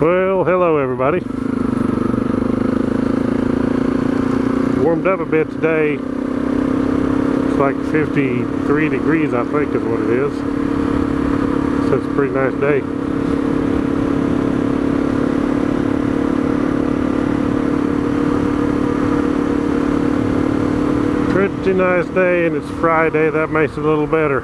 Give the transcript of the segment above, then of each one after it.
Well, hello everybody. Warmed up a bit today. It's like 53 degrees, I think is what it is. So it's a pretty nice day. Pretty nice day, and it's Friday. That makes it a little better.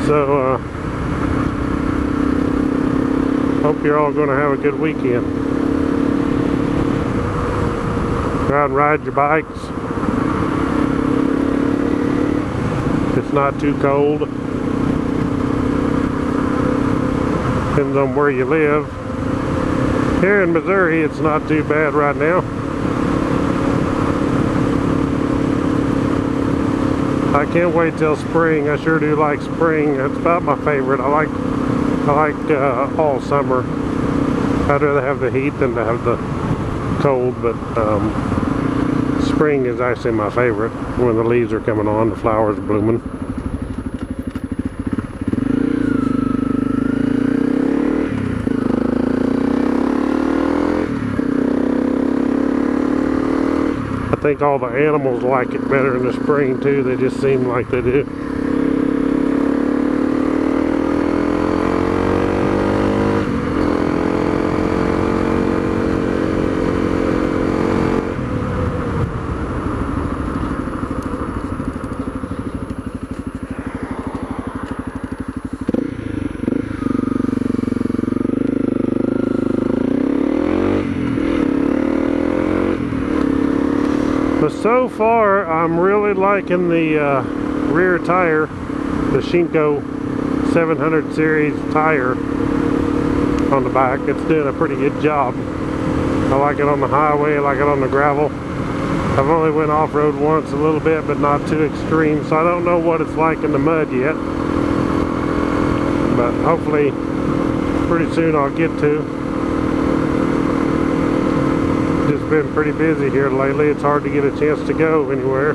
So, hope you're all going to have a good weekend. Go out and ride your bikes. It's not too cold. Depends on where you live. Here in Missouri, it's not too bad right now. I can't wait till spring. I sure do like spring. It's about my favorite. I like all summer. I'd rather have the heat than to have the cold, but spring is actually my favorite. When the leaves are coming on, the flowers are blooming. I think all the animals like it better in the spring too. They just seem like they do. But so far, I'm really liking the rear tire, the Shinko 700 series tire on the back. It's doing a pretty good job. I like it on the highway, I like it on the gravel. I've only went off-road once a little bit, but not too extreme, so I don't know what it's like in the mud yet. But hopefully, pretty soon I'll get to. Just been pretty busy here lately. It's hard to get a chance to go anywhere.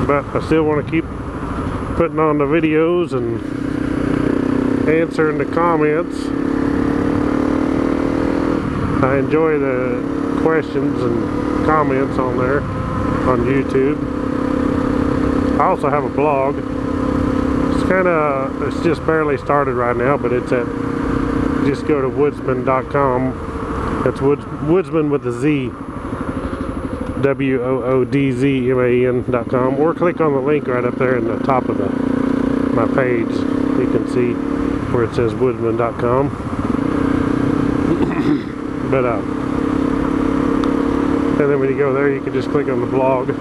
But I still want to keep putting on the videos and answering the comments. I enjoy the questions and comments on there on YouTube. I also have a blog. It's just barely started right now, but it's at, just go to Woodzman.com. That's Woodzman with a Z. WOODZMAN.com. Or click on the link right up there in the top of my page. You can see where it says Woodzman.com. But and then when you go there, you can just click on the blog.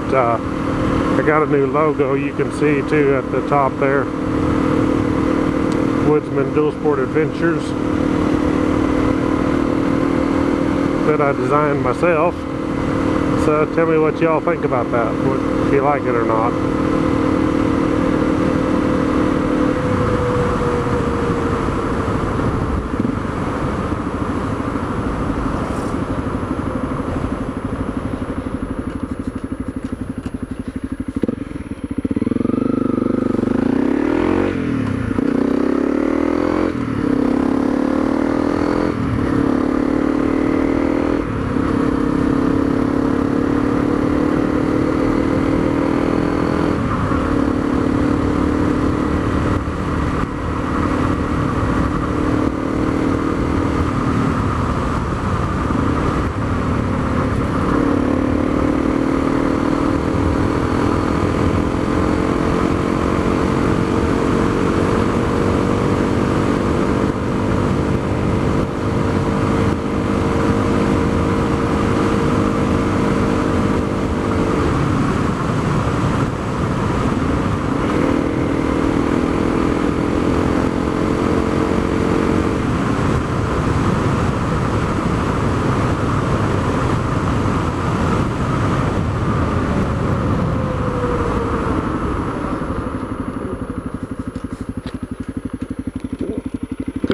I got a new logo you can see too at the top there. Woodzman Dual Sport Adventures that I designed myself. So tell me what y'all think about that, if you like it or not.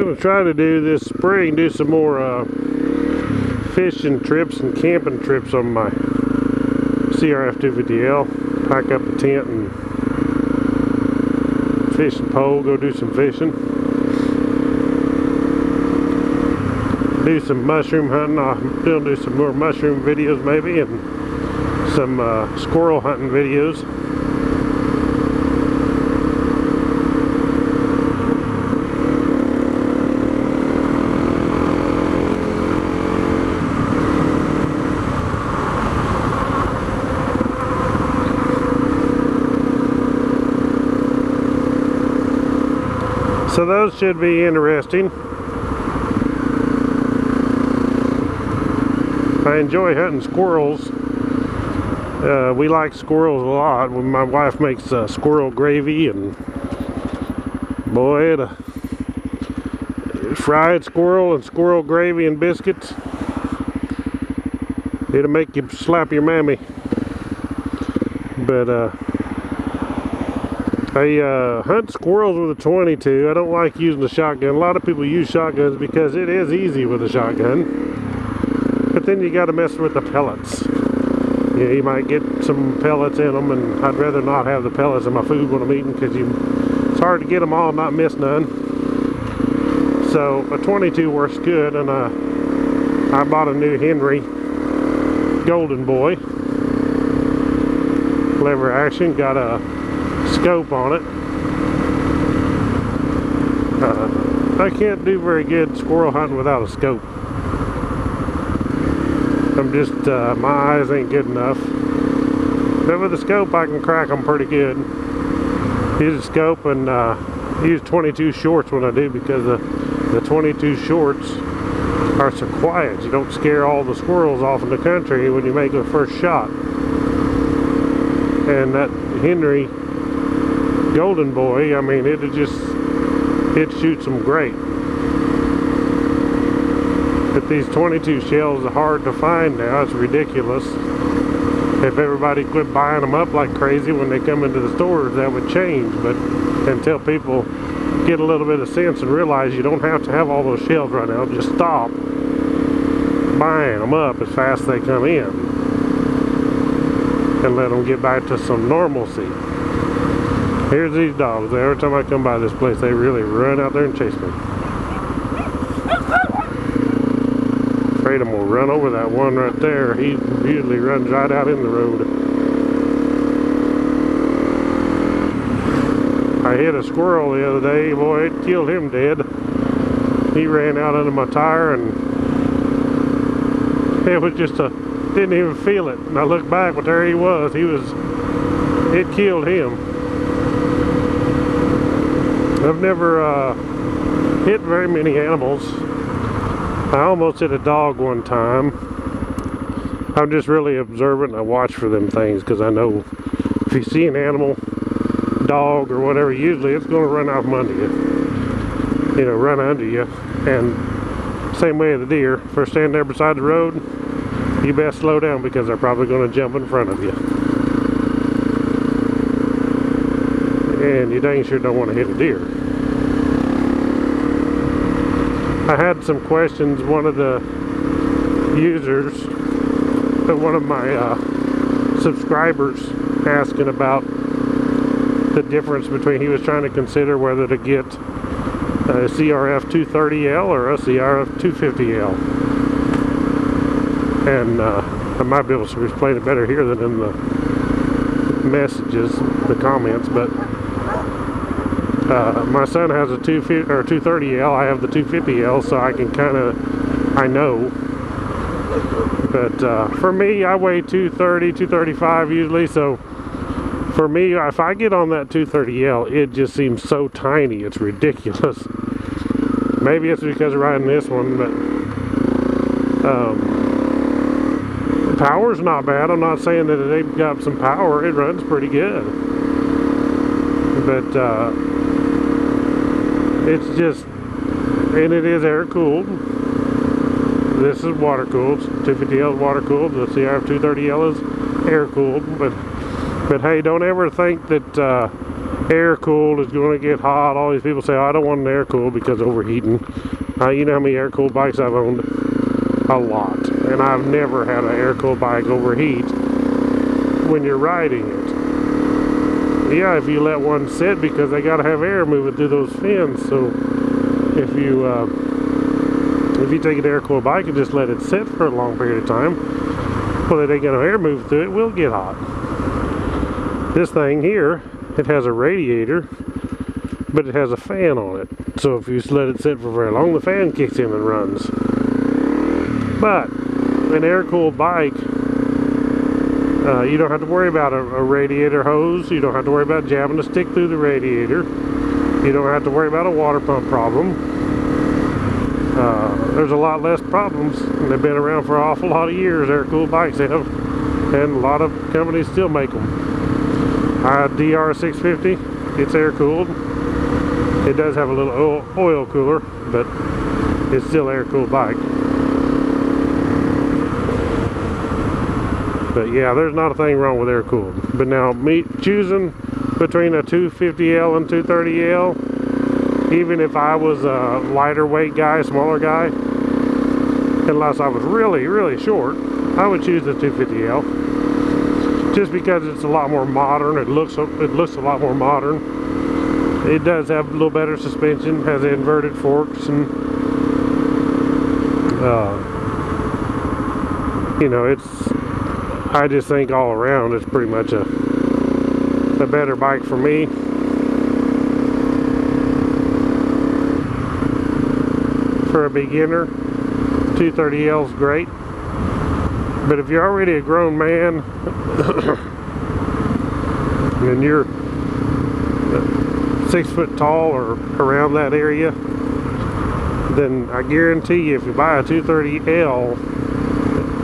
going to try to do this spring, do some more fishing trips and camping trips on my CRF250L, pack up a tent and fishing pole, go do some fishing. Do some mushroom hunting. I'll do some more mushroom videos maybe, and some squirrel hunting videos. So those should be interesting. I enjoy hunting squirrels. We like squirrels a lot. When my wife makes squirrel gravy, and boy, fried squirrel and squirrel gravy and biscuits, it'll make you slap your mammy. But I hunt squirrels with a 22. I don't like using the shotgun. A lot of people use shotguns because it is easy with a shotgun. But then you got to mess with the pellets. You know, you might get some pellets in them, and I'd rather not have the pellets in my food when I'm eating, because it's hard to get them all and not miss none. So a 22 works good, and I bought a new Henry Golden Boy. Lever action, got a scope on it. I can't do very good squirrel hunting without a scope. I'm just, my eyes ain't good enough. But with a scope I can crack them pretty good. Use a scope and use 22 shorts when I do, because the 22 shorts are so quiet. You don't scare all the squirrels off in the country when you make the first shot. And that Henry Golden Boy, I mean, it shoots them great. But these 22 shells are hard to find now. It's ridiculous. If everybody quit buying them up like crazy when they come into the stores, that would change. But until people get a little bit of sense and realize you don't have to have all those shells right now, just stop buying them up as fast as they come in, and let them get back to some normalcy. Here's these dogs. Every time I come by this place, they really run out there and chase me. Afraid I'm gonna run over that one right there. He usually runs right out in the road. I hit a squirrel the other day. Boy, it killed him dead. He ran out under my tire, and it was just didn't even feel it. And I looked back, but there he was. It killed him. I've never hit very many animals. I almost hit a dog one time. I'm just really observant, and I watch for them things, because I know if you see an animal, dog or whatever, usually it's going to run out from under you. You know, run under you. And same way with the deer. If they're standing there beside the road, you best slow down, because they're probably going to jump in front of you. And you dang sure don't want to hit a deer. I had some questions. One of the users, one of my subscribers, asking about the difference between, he was trying to consider whether to get a CRF230L or a CRF250L. And I might be able to explain it better here than in the messages, the comments, but my son has a 230L, I have the 250L, so I can I know. But for me, I weigh 230, 235 usually, so for me, if I get on that 230L, it just seems so tiny, it's ridiculous. Maybe it's because of riding this one, but the power's not bad. I'm not saying that they've got some power, it runs pretty good. But it's just, and it is air cooled. This is water cooled. 250L is water cooled. The CRF230L is air cooled. But hey, don't ever think that air cooled is going to get hot. All these people say, oh, I don't want an air cooled because of overheating. You know how many air cooled bikes I've owned? A lot. And I've never had an air cooled bike overheat. when you're riding it. Yeah, if you let one sit, because they got to have air moving through those fins. So if you take an air-cooled bike and just let it sit for a long period of time, well, it ain't got no air moving through it, will get hot. This thing here, it has a radiator, but it has a fan on it. So if you let it sit for very long, the fan kicks in and runs. But an air-cooled bike, you don't have to worry about a radiator hose. You don't have to worry about jamming a stick through the radiator. You don't have to worry about a water pump problem. There's a lot less problems, and they've been around for an awful lot of years. Air-cooled bikes have, and a lot of companies still make them. DR650, it's air-cooled. It does have a little oil cooler, but it's still an air-cooled bike. But yeah, there's not a thing wrong with air-cooled. But now, me choosing between a 250L and 230L, even if I was a lighter weight guy, smaller guy, unless I was really, really short, I would choose the 250L. Just because it's a lot more modern. It looks a lot more modern. It does have a little better suspension, has inverted forks, and you know, I just think all around it's pretty much a better bike for me. For a beginner, 230L is great. But if you're already a grown man and you're 6 foot tall or around that area, then I guarantee you, if you buy a 230L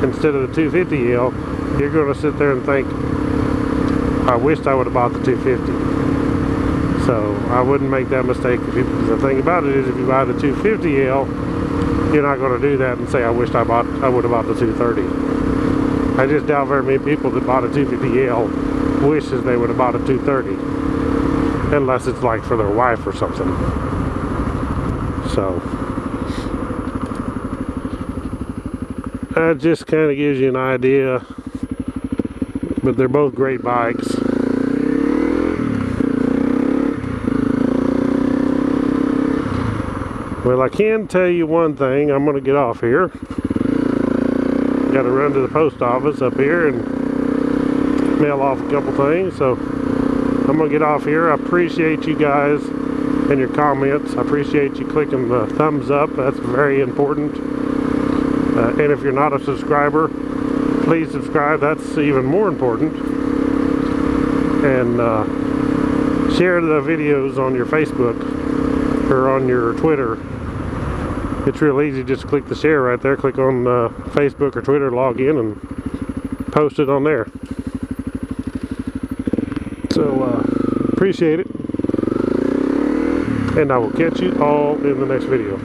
instead of the 250L, you're going to sit there and think, I wished I would have bought the 250. So I wouldn't make that mistake. The thing about it is, if you buy the 250L, you're not going to do that and say, I wished I would have bought the 230. I just doubt very many people that bought a 250L wishes they would have bought a 230, unless it's like for their wife or something. So that just kind of gives you an idea. But they're both great bikes. Well, I can tell you one thing. I'm going to get off here. Got to run to the post office up here and mail off a couple things. So I'm going to get off here. I appreciate you guys and your comments. I appreciate you clicking the thumbs up. That's very important. And if you're not a subscriber, please subscribe. That's even more important. And share the videos on your Facebook or on your Twitter. It's real easy. Just click the share right there. Click on Facebook or Twitter, log in, and post it on there. So appreciate it. And I will catch you all in the next video.